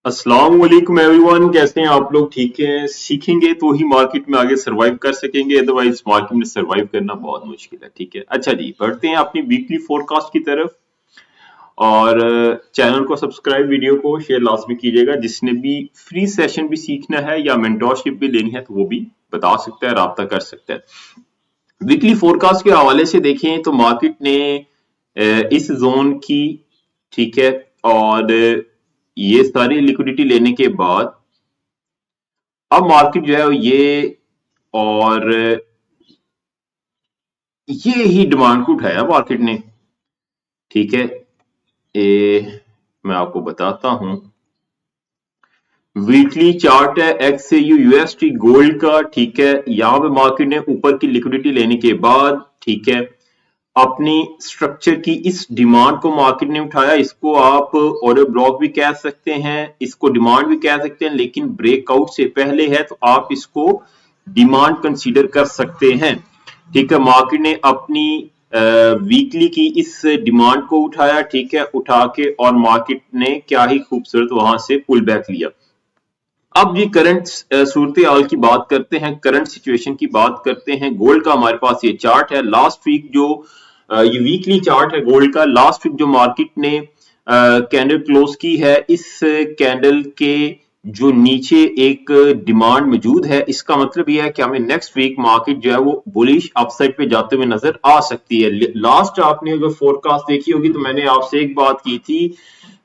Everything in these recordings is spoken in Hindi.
अस्सलाम वालेकुम एवरीवन, कैसे हैं आप लोग? ठीक है, सीखेंगे तो ही मार्केट में आगे सरवाइव कर सकेंगे, अदरवाइज मार्केट में सरवाइव करना बहुत मुश्किल है। ठीक है, अच्छा जी, बढ़ते हैं अपनी वीकली फोरकास्ट की तरफ। और चैनल को सब्सक्राइब, वीडियो को शेयर लाजमी कीजिएगा। जिसने भी फ्री सेशन भी सीखना है या मेंटोरशिप भी लेनी है तो वो भी बता सकता है, राब्ता कर सकता है। वीकली फोरकास्ट के हवाले से देखें तो मार्केट ने इस जोन की, ठीक है, और ये सारी लिक्विडिटी लेने के बाद अब मार्केट जो है ये और ये ही डिमांड को उठाया मार्केट ने। ठीक है, मैं आपको बताता हूं। वीकली चार्ट है XAU USD गोल्ड का। ठीक है, यहां पे मार्केट ने ऊपर की लिक्विडिटी लेने के बाद, ठीक है, अपनी स्ट्रक्चर की इस डिमांड को मार्केट ने उठाया। इसको आप ऑर्डर ब्लॉक भी कह सकते हैं, इसको डिमांड भी कह सकते हैं, लेकिन ब्रेकआउट से पहले है तो आप इसको डिमांड कंसीडर कर सकते हैं। ठीक है, मार्केट ने अपनी वीकली की इस डिमांड को उठाया। ठीक है, उठा के और मार्केट ने क्या ही खूबसूरत वहां से पुल बैक लिया। अब ये करंट सूरत हाल की बात करते हैं, करंट सिचुएशन की बात करते हैं। गोल्ड का हमारे पास ये चार्ट है। लास्ट वीक जो ये वीकली चार्ट है गोल्ड का, लास्ट वीक जो मार्केट ने कैंडल क्लोज की है, इस कैंडल के जो नीचे एक डिमांड मौजूद है, इसका मतलब यह है कि हमें नेक्स्ट वीक मार्केट जो है वो बुलिश अपसाइड पे जाते हुए नजर आ सकती है। लास्ट आपने अगर फोरकास्ट देखी होगी तो मैंने आपसे एक बात की थी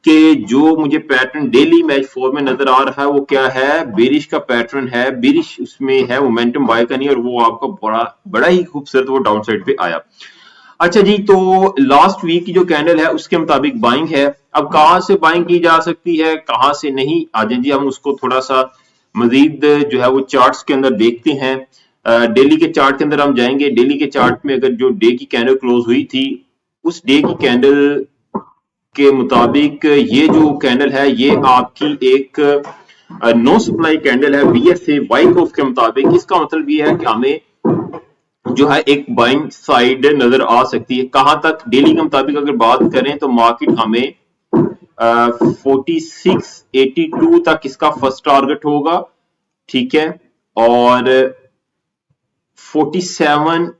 कि जो मुझे पैटर्न डेली मैच 4 में नजर आ रहा है वो क्या है, बेरिश का पैटर्न है। बेरिश उसमें है, मोमेंटम बाय का नहीं, और वो आपका बड़ा ही खूबसूरत वो डाउन साइड पे आया। अच्छा जी, तो लास्ट वीक की जो कैंडल है उसके मुताबिक बाइंग है। अब कहां से बाइंग की जा सकती है, कहां से नहीं, आज जी हम उसको थोड़ा सा मजीद जो है वो चार्ट्स के अंदर देखते हैं। डेली के चार्ट के अंदर हम जाएंगे। डेली के चार्ट में अगर जो डे की कैंडल क्लोज हुई थी, उस डे की कैंडल के मुताबिक ये जो कैंडल है ये आपकी एक नो सप्लाई कैंडल है BSA वाइकॉफ के मुताबिक। इसका मतलब ये है कि हमें जो है एक बाइंग साइड नजर आ सकती है। कहां तक, डेली के मुताबिक अगर बात करें तो मार्केट हमें 4682 तक इसका फर्स्ट टारगेट होगा। ठीक है, और 47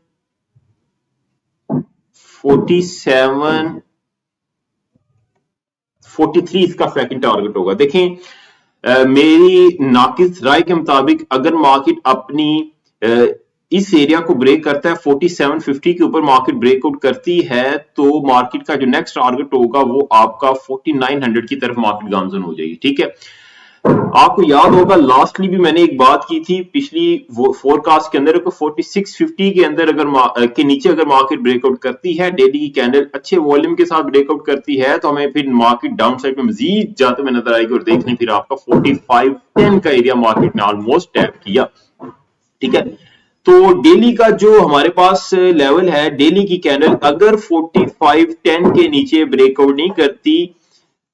43 इसका सेकंड टारगेट होगा। देखें, मेरी नाकिस राय के मुताबिक अगर मार्केट अपनी इस एरिया को ब्रेक करता है, 4750 के ऊपर मार्केट ब्रेकआउट करती है, तो मार्केट का जो नेक्स्ट टारगेट होगा वो आपका 4900 की तरफ मार्केट गामजन हो जाएगी। ठीक है, आपको याद होगा लास्टली भी मैंने एक बात की थी पिछली फोरकास्ट के अंदर, 4650 के अंदर अगर के नीचे अगर मार्केट ब्रेकआउट करती है, डेली की कैंडल अच्छे वॉल्यूम के साथ ब्रेकआउट करती है, तो हमें फिर मार्केट डाउन साइड में मजीद जाते हुए नजर आएगी। और देखने फिर आपका 4510 का एरिया मार्केट ने ऑलमोस्ट टैप किया। ठीक है, तो डेली का जो हमारे पास लेवल है, डेली की कैंडल अगर 4510 के नीचे ब्रेकआउट नहीं करती,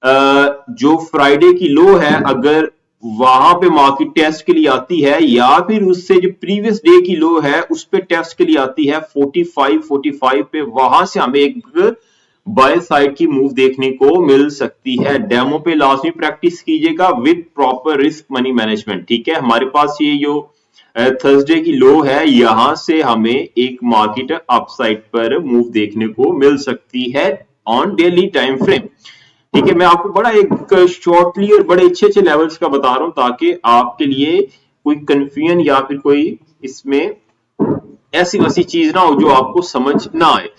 जो फ्राइडे की लो है, अगर वहां पे मार्केट टेस्ट के लिए आती है, या फिर उससे जो प्रीवियस डे की लो है उस पे टेस्ट के लिए आती है 45 पे, वहां से हमें एक बाय साइड की मूव देखने को मिल सकती है। डेमो पे लाजमी प्रैक्टिस कीजिएगा with proper risk money management. ठीक है, हमारे पास ये जो थर्सडे की लो है, यहां से हमें एक मार्केट अपसाइड पर मूव देखने को मिल सकती है ऑन डेली टाइम फ्रेम। ठीक है, मैं आपको बड़ा एक शॉर्टली और बड़े अच्छे अच्छे लेवल्स का बता रहा हूं ताकि आपके लिए कोई कंफ्यूजन या फिर कोई इसमें ऐसी वैसी चीज ना हो जो आपको समझ ना आए।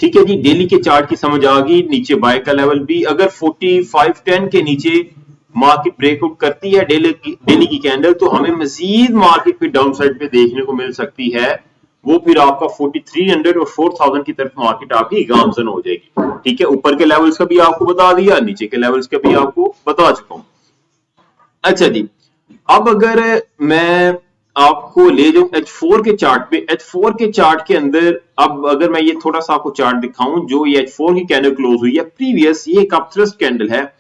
ठीक है जी, डेली के चार्ट की समझ आ गई। नीचे बाय का लेवल भी अगर 4510 के नीचे मार्केट ब्रेकआउट करती है डेली की कैंडल, तो हमें मजीद मार्केट पे डाउन साइड पे देखने को मिल सकती है। वो फिर आपका 4300 और 4000 की तरफ मार्केट आपकी गामजन हो जाएगी। ठीक है, ऊपर के लेवल्स का भी आपको बता दिया, नीचे के लेवल्स का भी आपको बता चुका हूं। अच्छा जी, अब अगर मैं आपको ले जाऊं H4 के चार्ट पे, H4 के चार्ट के अंदर, अब अगर मैं ये थोड़ा सा आपको चार्ट दिखाऊं, जो ये H4 की कैंडल क्लोज हुई है प्रीवियस, ये एक अपथ्रस्ट कैंडल है।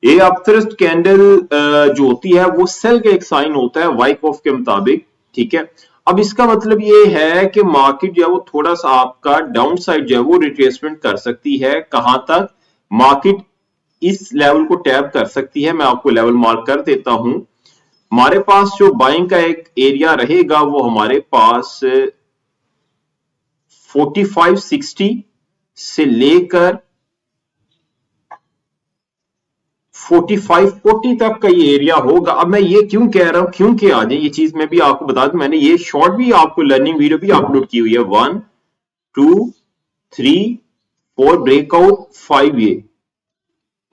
ये अपथ्रस्ट कैंडल जो होती है वो सेल का एक साइन होता है वाइकॉफ के मुताबिक। ठीक है, अब इसका मतलब ये है कि मार्केट जो है वो थोड़ा सा आपका डाउन साइड जो है वो रिट्रेसमेंट कर सकती है। कहां तक, मार्केट इस लेवल को टैप कर सकती है। मैं आपको लेवल मार्क कर देता हूं। हमारे पास जो बाइंग का एक एरिया रहेगा वो हमारे पास 4560 से लेकर 4540 तक का ये एरिया होगा। अब मैं ये क्यों कह रहा हूं, क्योंकि आ जाए ये चीज मैं भी आपको बता दूं, मैंने ये शॉर्ट भी आपको लर्निंग वीडियो भी अपलोड की हुई है। 1 2 3 4 ब्रेकआउट 5 ये।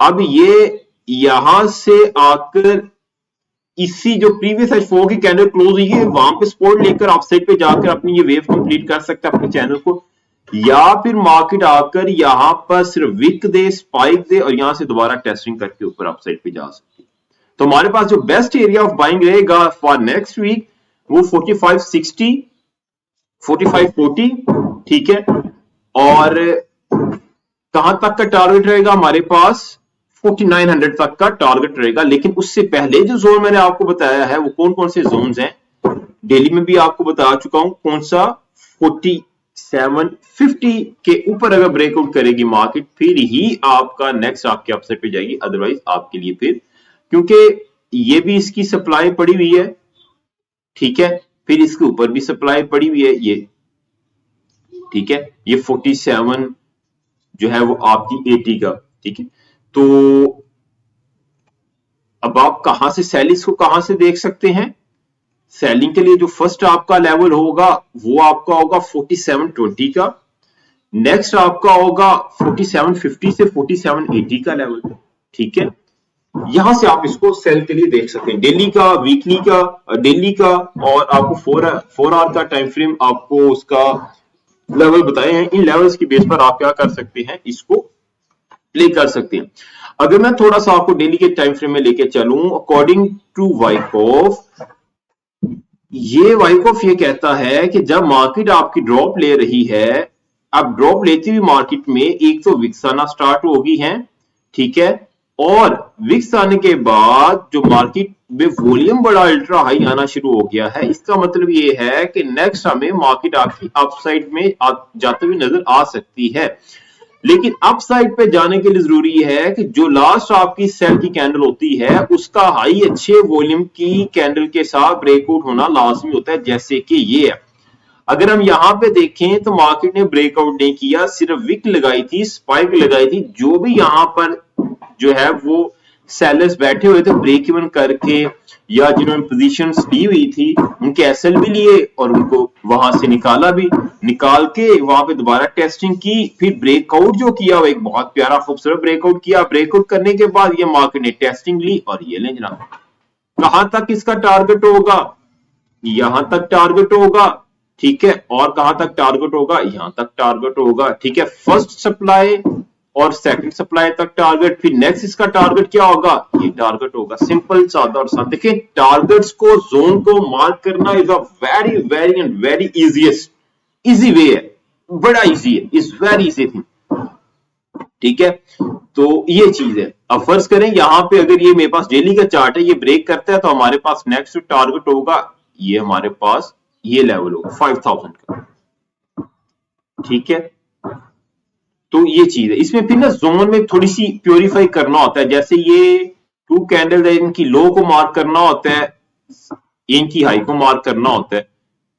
अब ये यहां से आकर इसी जो प्रीवियस H4 की कैंडल क्लोज हुई है वहां पे सपोर्ट लेकर अपसाइड पे जाकर अपनी ये वेव कंप्लीट कर सकता है अपने चैनल को, या फिर मार्केट आकर यहां पर सिर्फ विक दे, स्पाइक दे और यहां से दोबारा टेस्टिंग करके ऊपर अपसाइड पे जा सकती है। तो हमारे पास जो बेस्ट एरिया ऑफ बाइंग रहेगा फॉर नेक्स्ट वीक वो 4560 4540, ठीक है। और कहां तक का टारगेट रहेगा हमारे पास 4900 तक का टारगेट रहेगा। लेकिन उससे पहले जो जोन मैंने आपको बताया है वो कौन कौन से जोन्स हैं, डेली में भी आपको बता चुका हूं कौन सा। 4750 के ऊपर अगर ब्रेकआउट करेगी मार्केट फिर ही आपका नेक्स्ट आपके अपसाइड पे जाएगी, अदरवाइज आपके लिए फिर, क्योंकि ये भी इसकी सप्लाई पड़ी हुई है, ठीक है, फिर इसके ऊपर भी सप्लाई पड़ी हुई है ये, ठीक है। ये 47 जो है वो आपकी 80 का, ठीक है। तो अब आप कहां से सेलिंग को कहां से देख सकते हैं, सेलिंग के लिए जो फर्स्ट आपका लेवल होगा वो आपका होगा 4720 का, नेक्स्ट आपका होगा 4750 से 4780 का लेवल, ठीक है। यहां से आप इसको सेल के लिए देख सकते हैं, डेली का, वीकली का, डेली का, और आपको 4 आवर का टाइम फ्रेम आपको उसका लेवल बताए हैं। इन लेवल्स की बेस पर आप क्या कर सकते हैं, इसको प्ले कर सकते हैं। अगर मैं थोड़ा सा आपको डेली के टाइम फ्रेम में लेके चलूं, अकॉर्डिंग टू वाइकॉफ, ये कहता है कि जब मार्केट आपकी ड्रॉप ले रही है, अब ड्रॉप लेती हुई मार्केट में एक तो विक्स आना स्टार्ट होगी है, ठीक है, और विक्स आने के बाद जो मार्केट में वॉल्यूम बड़ा अल्ट्रा हाई आना शुरू हो गया है, इसका मतलब ये है कि नेक्स्ट हमें मार्केट आपकी अपसाइड में जाते हुए नजर आ सकती है। लेकिन अपसाइड पे जाने के लिए जरूरी है कि जो लास्ट आपकी सेल की कैंडल होती है उसका हाई अच्छे वॉल्यूम की कैंडल के साथ ब्रेकआउट होना लाजमी होता है, जैसे कि ये है। अगर हम यहां पे देखें तो मार्केट ने ब्रेकआउट नहीं किया, सिर्फ विक लगाई थी, स्पाइक लगाई थी। जो भी यहां पर जो है वो सेलर्स बैठे हुए थे ब्रेक इवन करके, या जिन्होंने पोजीशंस ली हुई थी उनके एसएल भी लिए और उनको वहां से निकाला भी, निकाल के वहां पे दोबारा टेस्टिंग की, फिर ब्रेकआउट जो किया वो एक बहुत प्यारा खूबसूरत ब्रेकआउट किया। ब्रेकआउट करने के बाद ये मार्केट ने टेस्टिंग ली और ये ले जनाब कहां तक इसका टारगेट होगा, यहां तक टारगेट होगा, ठीक है, और कहां तक टारगेट होगा, यहां तक टारगेट होगा, ठीक है। फर्स्ट सप्लाई और सेकंड सप्लाई तक टारगेट, फिर नेक्स्ट इसका टारगेट क्या होगा, ये टारगेट होगा। सिंपल सादा और सादा। देखिए टारगेट्स को, जोन को मार्क करना is a very very and very easy way है, बड़ा इजी है, इज वेरी इजी थिंग, ठीक है। तो ये चीज है। अब फर्ज करें यहां पे अगर ये मेरे पास डेली का चार्ट है, ये ब्रेक करता है तो हमारे पास नेक्स्ट टारगेट होगा, ये हमारे पास ये लेवल होगा 5000 का, ठीक है। तो ये चीज है। इसमें फिर ना जोन में थोड़ी सी प्योरीफाई करना होता है, जैसे ये 2 कैंडल है, इनकी लो को मार्क करना होता है, इनकी हाई को मार्क करना होता है,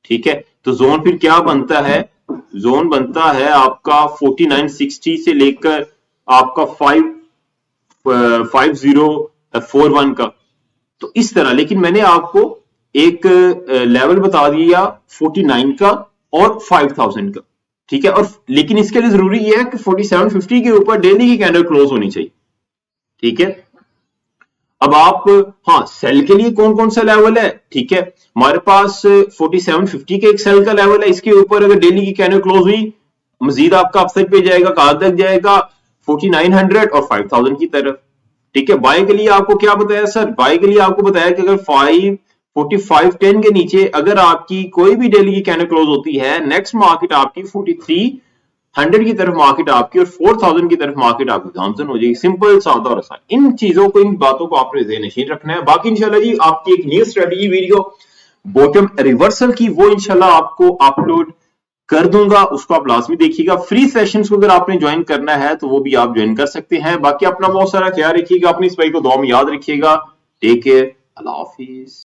ठीक है। तो जोन फिर क्या बनता है, जोन बनता है आपका 4960 से लेकर आपका 5041 का, तो इस तरह। लेकिन मैंने आपको एक लेवल बता दिया 49 का और 5000 का, ठीक है। और लेकिन इसके लिए जरूरी यह है कि 4750 के ऊपर डेली की कैंडल क्लोज होनी चाहिए, ठीक है। अब आप, हाँ, सेल के लिए कौन कौन सा लेवल है, ठीक है। हमारे पास 4750 के एक सेल का लेवल है, इसके ऊपर अगर डेली की कैंडल क्लोज हुई मजीद आपका अपसाइड पे जाएगा, कहां तक जाएगा, 4900 और 5000 की तरफ, ठीक है। बाय के लिए आपको क्या बताया सर, बाय के लिए आपको बताया कि अगर 4510 के नीचे अगर आपकी कोई भी डेली की कैंडल क्लोज होती है, नेक्स्ट मार्केट आपकी 4300 की तरफ मार्केट आपकी और 4000 की तरफ मार्केट आपकी गामजन हो जाएगी। सिंपल सादा और आसान। इन चीजों को, इन बातों को आपने ज़हन नशीन रखना है। बाकी इंशाल्लाह जी आपकी एक new strategy video bottom reversal की, वो इंशाल्लाह आपको अपलोड कर दूंगा, उसको आप लाजमी देखिएगा। फ्री सेशंस को अगर आपने ज्वाइन करना है तो वो भी आप ज्वाइन कर सकते हैं। बाकी अपना बहुत सारा ख्याल रखिएगा, अपनी इस भाई को दुआ में याद रखिएगा। टेक केयर, अल्लाह हाफिज।